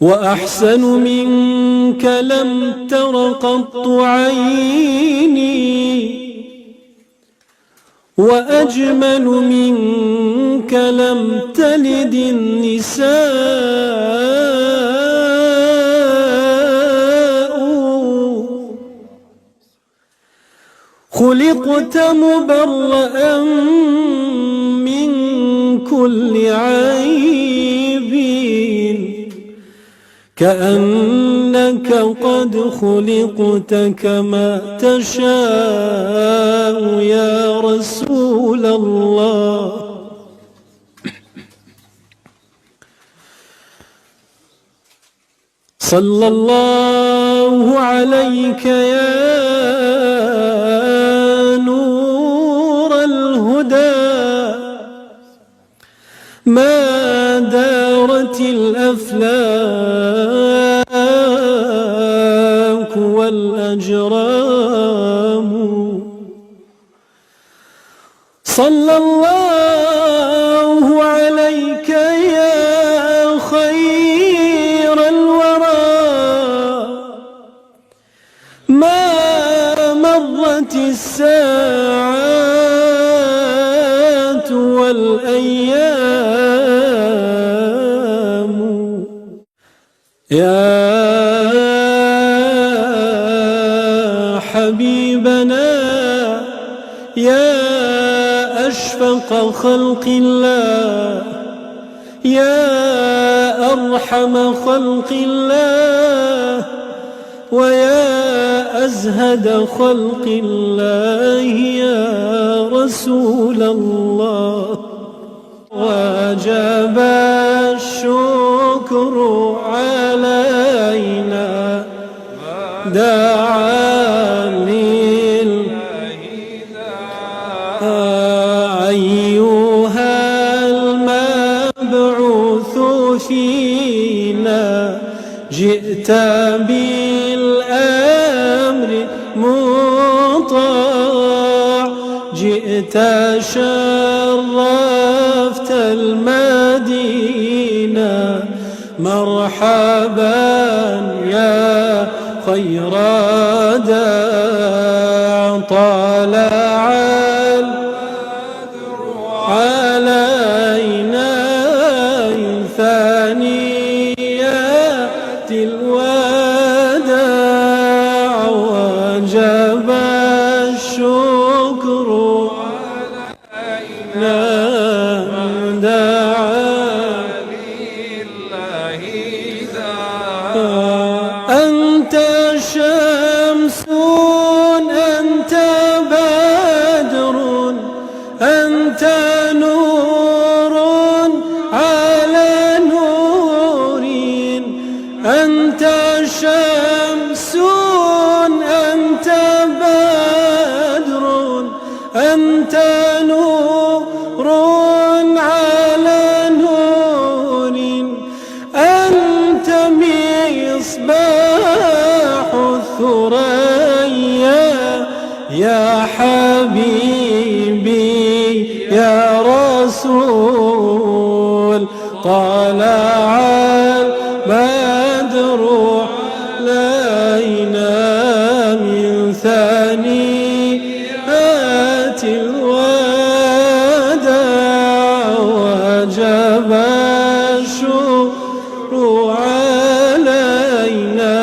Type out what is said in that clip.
وأحسن منك لم تر قط عيني، وأجمل منك لم تلد النساء. خلقت مبرأ من كل عيب، كأنك قد خلقت كما تشاء يا رسول الله. صلى الله عليك يا نور الهدى، ما دارت الأفلاك والأجرام. صلى الله عليك يا خير الورى، ما مرت الساعات والأيام. يا حبيبنا يا أشفق خلق الله، يا أرحم خلق الله، ويا أزهد خلق الله يا رسول الله. وجب الشكر علينا دعا لله أيها المبعوث فينا، جئت بالأمر مطاع، جئت شرفت المدينة، مرحبا يا خير داع. طلع البدر علينا ثانيات الوداع، وجب الشكر علينا دعا لله داع. أنت شمس أنت بدر، أنت نور على نور، أنت شمس أنت بدر، أنت نور على نور، أنت مصباح الثريا يا حبيبي يا رسول. طلع البدر علينا من ثانيات الوداع، وجب الشكر علينا